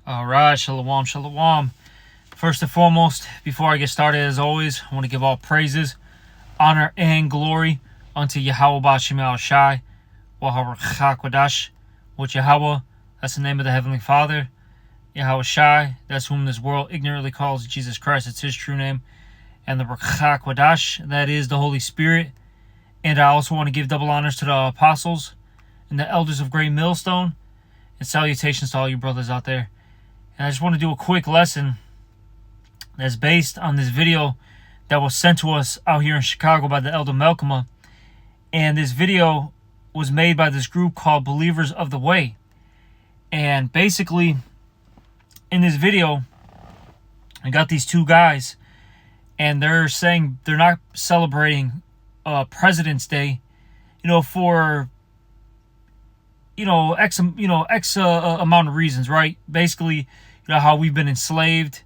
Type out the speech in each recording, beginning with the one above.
All right, shalom, shalom. First and foremost, before I get started, as always, I want to give all praises, honor, and glory unto Yahweh Bashim Al Shai, Waharakhakwadash, which Yahweh, that's the name of the Heavenly Father. Yahweh Shai, that's whom this world ignorantly calls Jesus Christ, it's his true name. And the Rakhakwadash, that is the Holy Spirit. And I also want to give double honors to the apostles and the elders of Great Millstone, and salutations to all you brothers out there. And I just want to do a quick lesson that's based on this video that was sent to us out here in Chicago by the Elder Melkema. And this video was made by this group called Believers of the Way. And basically, in this video, I got these two guys, and they're saying they're not celebrating President's Day, for X amount of reasons, right? Basically, how we've been enslaved,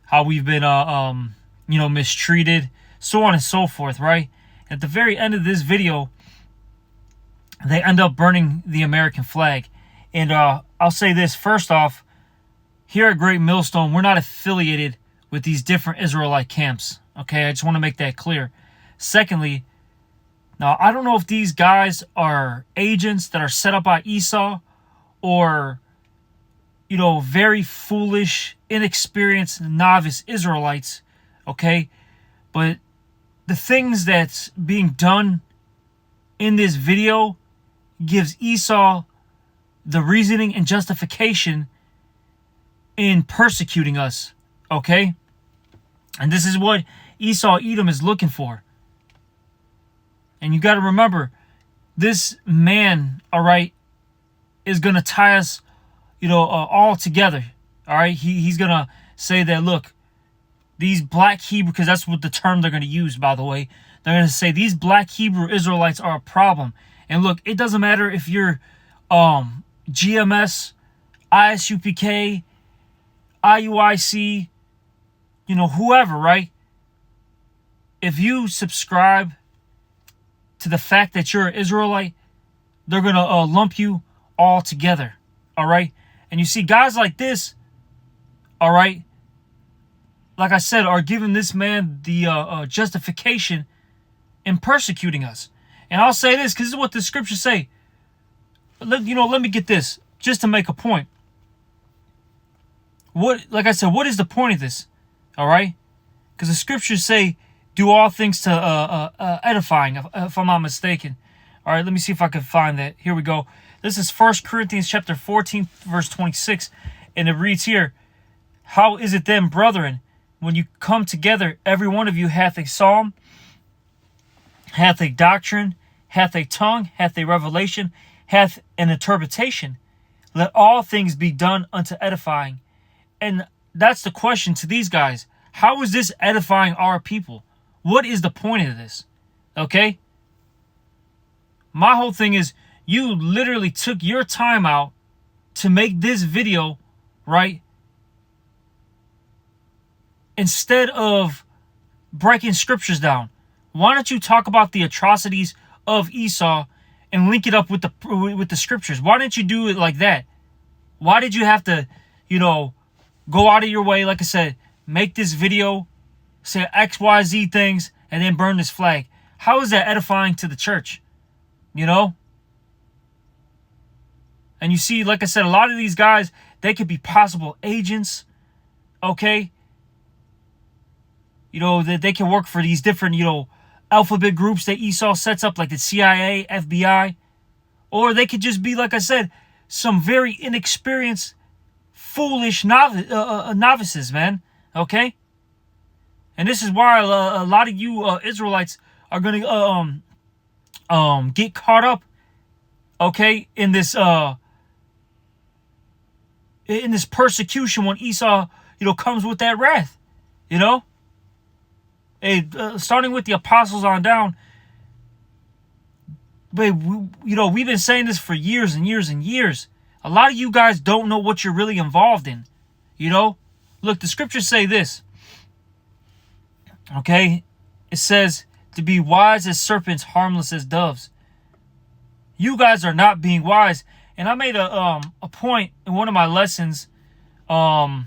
how we've been mistreated, so on and so forth, right? At the very end of this video, they end up burning the American flag. And I'll say this first off, here at Great Millstone, we're not affiliated with these different Israelite camps. Okay, I just want to make that clear. Secondly, now I don't know if these guys are agents that are set up by Esau, or very foolish, inexperienced, novice Israelites, okay? But the things that's being done in this video gives Esau the reasoning and justification in persecuting us, okay? And this is what Esau Edom is looking for. And you got to remember, this man, all right, is going to tie us all together, all right? He's going to say that, look, these black Hebrew, because that's what the term they're going to use, by the way. They're going to say these black Hebrew Israelites are a problem. And look, it doesn't matter if you're GMS, ISUPK, IUIC, whoever, right? If you subscribe to the fact that you're an Israelite, they're going to lump you all together, all right? And you see guys like this, all right, like I said, are giving this man the justification in persecuting us. And I'll say this, because this is what the scriptures say. Let me get this, just to make a point. Like I said, what is the point of this? All right? Because the scriptures say, do all things to edifying, if I'm not mistaken. All right, let me see if I can find that. Here we go. This is 1 Corinthians chapter 14, verse 26. And it reads here, how is it then, brethren, when you come together, every one of you hath a psalm, hath a doctrine, hath a tongue, hath a revelation, hath an interpretation. Let all things be done unto edifying. And that's the question to these guys. How is this edifying our people? What is the point of this? Okay? My whole thing is, you literally took your time out to make this video, right? Instead of breaking scriptures down. Why don't you talk about the atrocities of Esau and link it up with the scriptures? Why didn't you do it like that? Why did you have to, go out of your way, like I said, make this video, say XYZ things, and then burn this flag? How is that edifying to the church? And you see, like I said, a lot of these guys, they could be possible agents, okay? That they can work for these different, alphabet groups that Esau sets up, like the CIA, FBI. Or they could just be, like I said, some very inexperienced, foolish novices, man, okay? And this is why a lot of you Israelites are going to get caught up, okay, in this persecution when Esau, comes with that wrath, starting with the apostles on down. But we've been saying this for years and years and years. A lot of you guys don't know what you're really involved in. Look, the scriptures say this. Okay? It says to be wise as serpents, harmless as doves. You guys are not being wise. And I made a point in one of my lessons I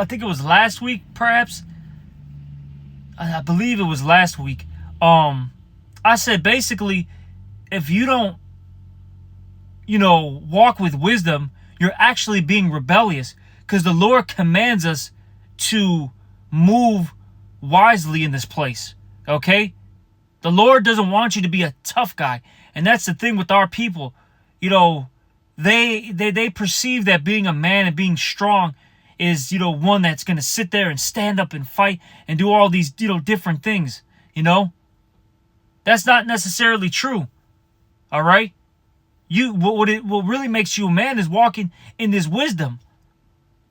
think it was last week, perhaps. I believe it was last week. I said basically, if you don't, walk with wisdom, you're actually being rebellious, because the Lord commands us to move wisely in this place. Okay? The Lord doesn't want you to be a tough guy. And that's the thing with our people. They perceive that being a man and being strong is, one that's going to sit there and stand up and fight and do all these, different things, That's not necessarily true. All right? What really makes you a man is walking in this wisdom.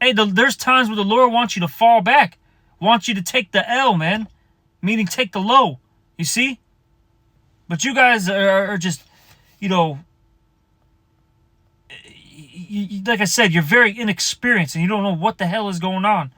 Hey, there's times where the Lord wants you to fall back, wants you to take the L, man, meaning take the low. You see? But you guys are just, like I said, you're very inexperienced and you don't know what the hell is going on.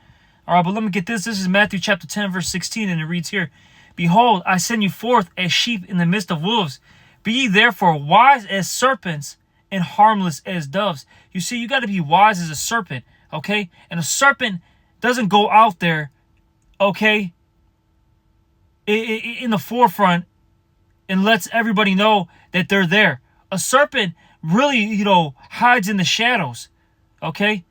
All right, but let me get this. This is Matthew chapter 10, verse 16, and it reads here, "Behold, I send you forth as sheep in the midst of wolves. Be ye therefore wise as serpents and harmless as doves." You see, you got to be wise as a serpent, okay? And a serpent doesn't go out there, okay, in the forefront and lets everybody know that they're there. A serpent really, hides in the shadows, okay?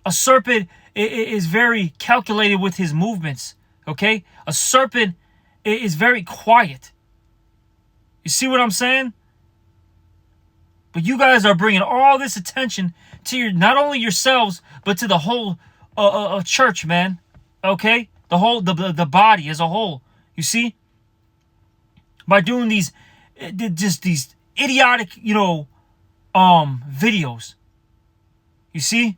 A serpent is very calculated with his movements, okay? A serpent is very quiet. You see what I'm saying? But you guys are bringing all this attention to not only yourselves, but to the whole church, man. Okay? The body as a whole. You see? By doing these idiotic, videos. You see?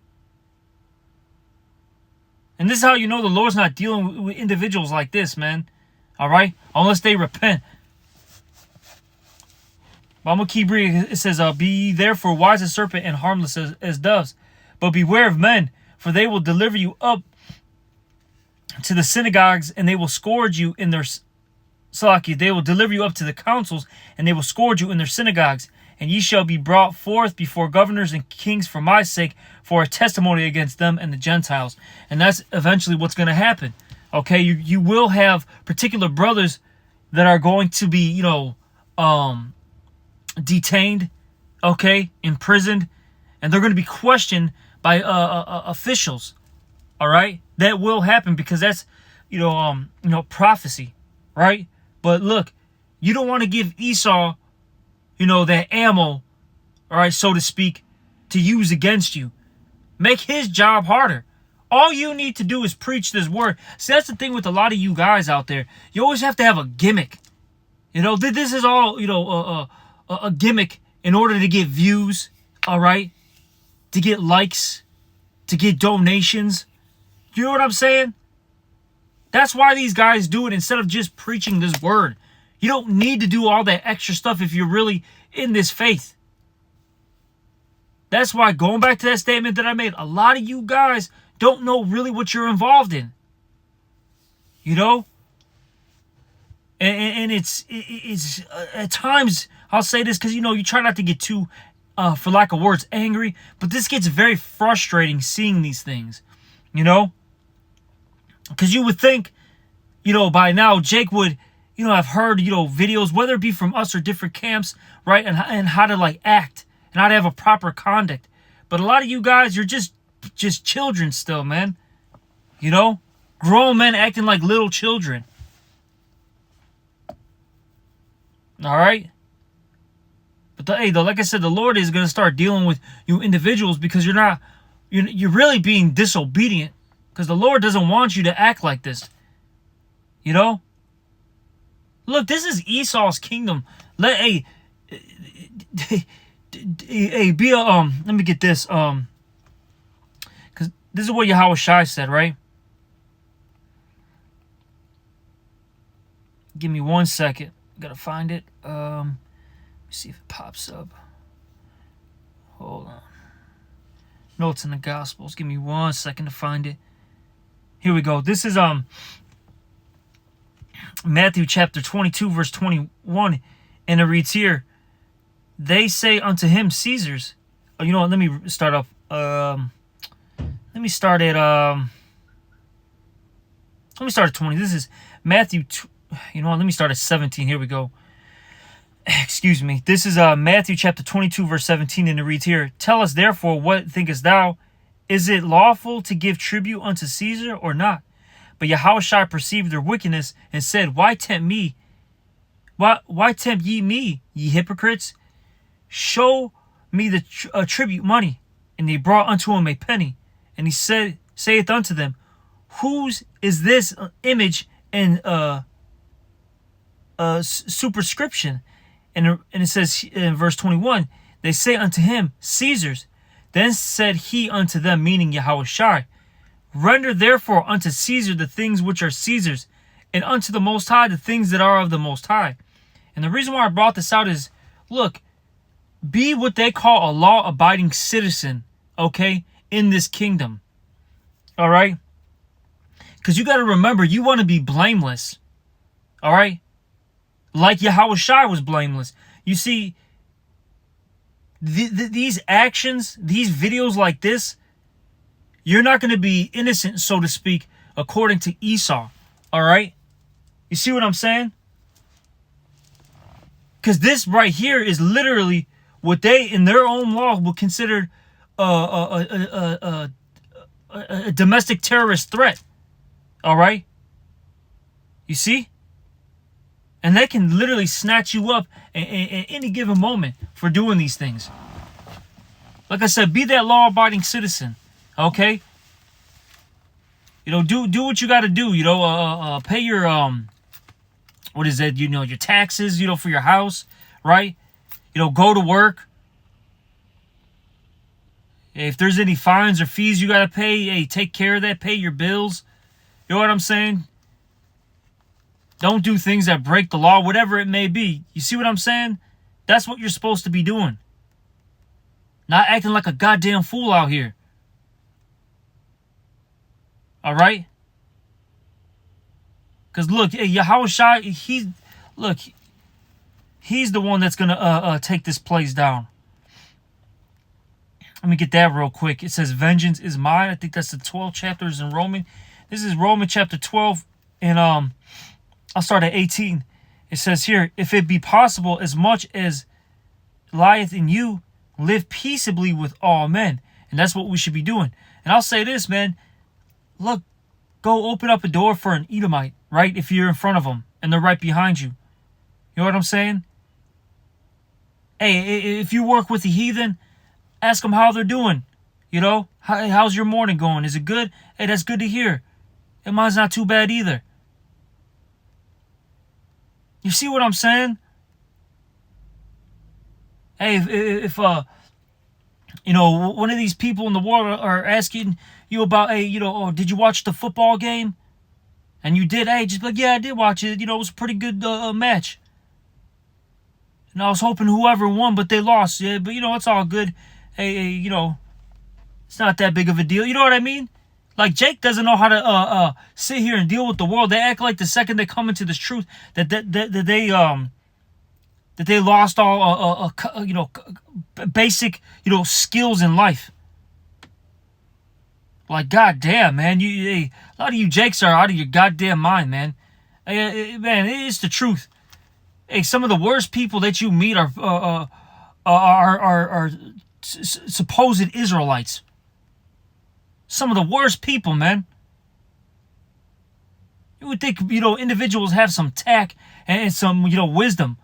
And this is how you know the Lord's not dealing with individuals like this, man. All right? Unless they repent. But I'm going to keep reading. It says, "Be ye therefore wise as serpent and harmless as doves. But beware of men, for they will deliver you up to the synagogues, and they will scourge you in their... They will deliver you up to the councils, and they will scourge you in their synagogues. And ye shall be brought forth before governors and kings for my sake, for a testimony against them and the Gentiles." And that's eventually what's going to happen. Okay, you will have particular brothers that are going to be, detained, okay, imprisoned, and they're going to be questioned by officials. All right, that will happen because that's, prophecy, right? But look, you don't want to give Esau, that ammo, all right, so to speak, to use against you. Make his job harder. All you need to do is preach this word. See, that's the thing with a lot of you guys out there. You always have to have a gimmick. This is all, a gimmick in order to get views, all right? To get likes, to get donations. You know what I'm saying? That's why these guys do it instead of just preaching this word. You don't need to do all that extra stuff if you're really in this faith. That's why, going back to that statement that I made, a lot of you guys don't know really what you're involved in. And it's at times, I'll say this because, you try not to get too, for lack of words, angry. But this gets very frustrating seeing these things, Because you would think, by now Jake would, have heard, videos, whether it be from us or different camps, right? And how to, act and how to have a proper conduct. But a lot of you guys, you're just children still, man. Grown men acting like little children. All right? But like I said, the Lord is going to start dealing with you individuals because you're really being disobedient. Because the Lord doesn't want you to act like this. Look, this is Esau's kingdom. Let me get this. Because this is what Yahweh Shai said, right? Give me 1 second. Gotta find it. Let me see if it pops up. Hold on. Notes in the Gospels. Give me 1 second to find it. Here we go. This is Matthew chapter 22, verse 21. And it reads here, "They say unto him, Caesar's. You know what? Let me start up. Let me start at Let me start at 20. This is Matthew. You know what? Let me start at 17. Here we go. Excuse me. This is Matthew chapter 22, verse 17, and it reads here: Tell us therefore, what thinkest thou? Is it lawful to give tribute unto Caesar or not? But Yahushua perceived their wickedness and said, Why tempt me? Why tempt ye me, ye hypocrites? Show me the tribute money. And they brought unto him a penny. And he saith unto them, Whose is this image and superscription? And it says in verse 21, they say unto him, Caesar's. Then said he unto them, meaning Yahushua, Render therefore unto Caesar the things which are Caesar's, and unto the Most High the things that are of the Most High. And the reason why I brought this out is, look, be what they call a law-abiding citizen, okay, in this kingdom. All right? Because you got to remember, you want to be blameless. All right? Like Yahushua was blameless. You see, these actions, these videos like this, you're not going to be innocent, so to speak, according to Esau. All right? You see what I'm saying? Because this right here is literally what they, in their own law, would consider a domestic terrorist threat. All right? You see? And they can literally snatch you up at any given moment for doing these things. Like I said, be that law-abiding citizen. Okay? You know, do what you got to do. You know, pay your what is that? You know, your taxes. You know, for your house, right? You know, go to work. If there's any fines or fees you got to pay, hey, take care of that. Pay your bills. You know what I'm saying? Don't do things that break the law, whatever it may be. You see what I'm saying? That's what you're supposed to be doing. Not acting like a goddamn fool out here. All right? Because look, Yahushua, he's the one that's going to take this place down. Let me get that real quick. It says, vengeance is mine. I think that's the 12th chapters in Roman. This is Romans chapter 12, and I'll start at 18. It says here, if it be possible, as much as lieth in you, live peaceably with all men. And that's what we should be doing. And I'll say this, man. Look, go open up a door for an Edomite, right? If you're in front of them and they're right behind you. You know what I'm saying? Hey, if you work with the heathen, ask them how they're doing. You know, how's your morning going? Is it good? Hey, that's good to hear. And mine's not too bad either. You see what I'm saying? Hey, if you know, one of these people in the world are asking you about, hey, you know, oh, did you watch the football game? And you did, hey, just be like, yeah, I did watch it. You know, it was a pretty good match. And I was hoping whoever won, but they lost. Yeah, but you know, it's all good. Hey, you know, it's not that big of a deal. You know what I mean? Like, Jake doesn't know how to sit here and deal with the world. They act like the second they come into this truth that they lost all you know, basic, you know, skills in life. Like, goddamn, man, a lot of you Jakes are out of your goddamn mind, man. Man, it's the truth. Hey, some of the worst people that you meet are supposed Israelites. Some of the worst people, man. You would think, you know, individuals have some tact and some, you know, wisdom.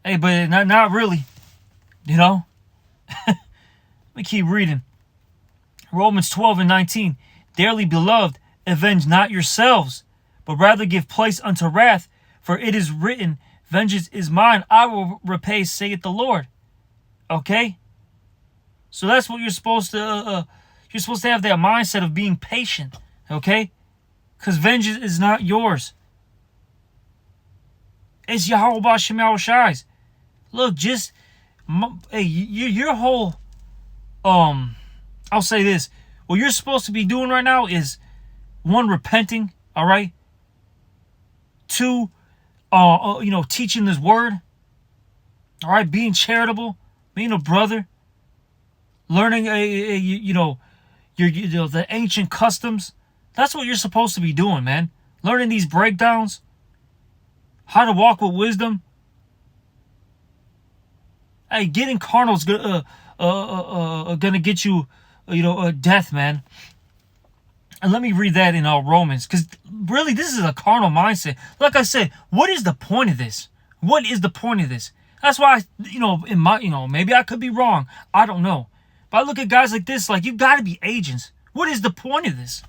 Hey, but not really. You know? Let me keep reading. Romans 12 and 19. Dearly beloved, avenge not yourselves, but rather give place unto wrath, for it is written, vengeance is mine, I will repay, saith the Lord. Okay? So that's what you're supposed to have that mindset of being patient, okay? Because vengeance is not yours. It's Yahweh Shem Shai's. Look, just, hey, your whole, I'll say this. What you're supposed to be doing right now is, one, repenting, all right? Two, you know, teaching this word, all right? Being charitable, being a brother, learning the ancient customs. That's what you're supposed to be doing, man. Learning these breakdowns, how to walk with wisdom. Hey, getting carnal's gonna get you, death, man. And let me read that in Romans, because really this is a carnal mindset. Like I said, what is the point of this? What is the point of this? That's why, maybe I could be wrong. I don't know. But I look at guys like this, like, you've got to be agents. What is the point of this?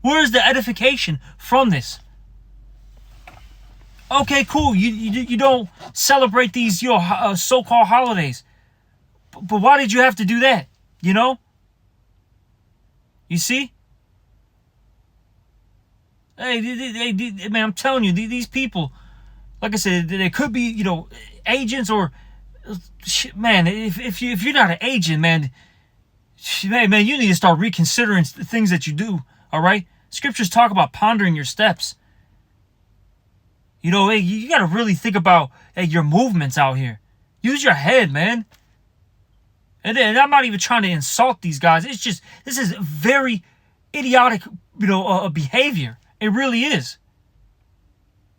Where is the edification from this? Okay, cool. You don't celebrate these so-called holidays, but why did you have to do that? You see? Hey, man, I'm telling you, these people, like I said, they could be, agents or, man. If you're not an agent, man, you need to start reconsidering the things that you do. All right, scriptures talk about pondering your steps. Hey, you got to really think about your movements out here. Use your head, man. And then I'm not even trying to insult these guys. It's just, this is very idiotic, behavior. It really is.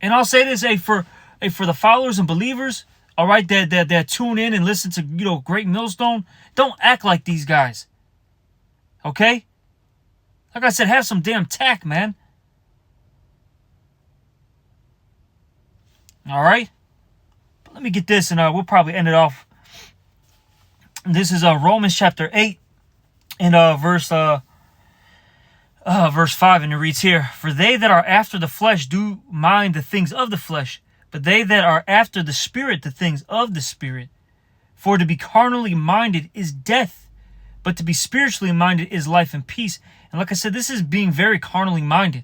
And I'll say this, for the followers and believers, all right, that tune in and listen to, Great Millstone, don't act like these guys. Okay? Like I said, have some damn tact, man. All right? But let me get this, and we'll probably end it off. This is Romans chapter 8 and verse 5, and it reads here, "For they that are after the flesh do mind the things of the flesh, but they that are after the Spirit the things of the Spirit. For to be carnally minded is death, but to be spiritually minded is life and peace." And like I said, this is being very carnally minded.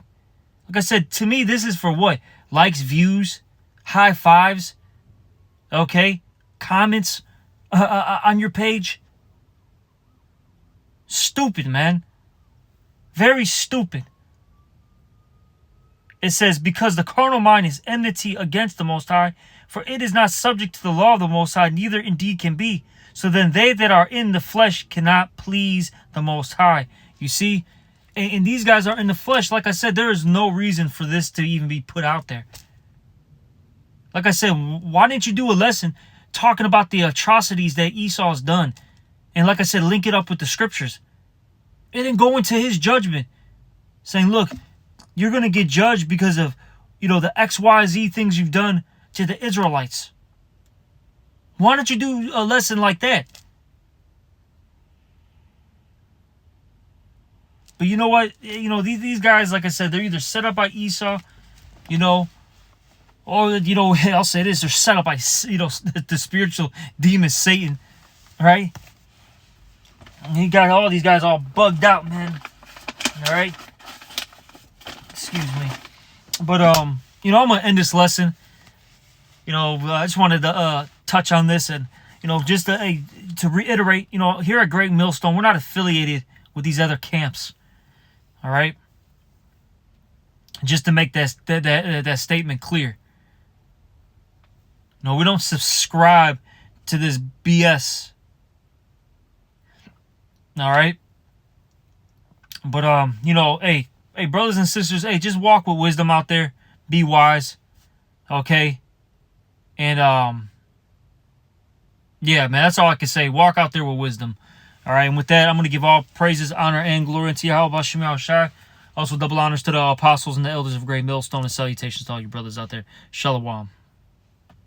Like I said, to me, this is for what? Likes, views, high fives, okay? Comments on your page. Stupid, man. Very stupid. It says, "Because the carnal mind is enmity against the Most High, for it is not subject to the law of the Most High, neither indeed can be. So then they that are in the flesh cannot please the Most High." You see? And these guys are in the flesh. Like I said, there is no reason for this to even be put out there. Like I said, why didn't you do a lesson talking about the atrocities that Esau's done? And like I said, link it up with the scriptures. And then go into his judgment. Saying, look, you're going to get judged because of, the XYZ things you've done to the Israelites. Why don't you do a lesson like that? But you know what? These guys, like I said, they're either set up by Esau, or, I'll say this, they're set up by, the spiritual demon Satan, right? And he got all these guys all bugged out, man. All right? Excuse me. But, I'm going to end this lesson. I just wanted to touch on this and, just to reiterate, here at Great Millstone, we're not affiliated with these other camps. All right? Just to make that statement clear. No, we don't subscribe to this BS. All right? But, hey, brothers and sisters, hey, just walk with wisdom out there. Be wise. Okay? And, yeah, man, that's all I can say. Walk out there with wisdom. All right, and with that, I'm going to give all praises, honor, and glory unto Yahweh B'Shem Yahushua. Also, double honors to the apostles and the elders of Great Millstone, and salutations to all you brothers out there. Shalom.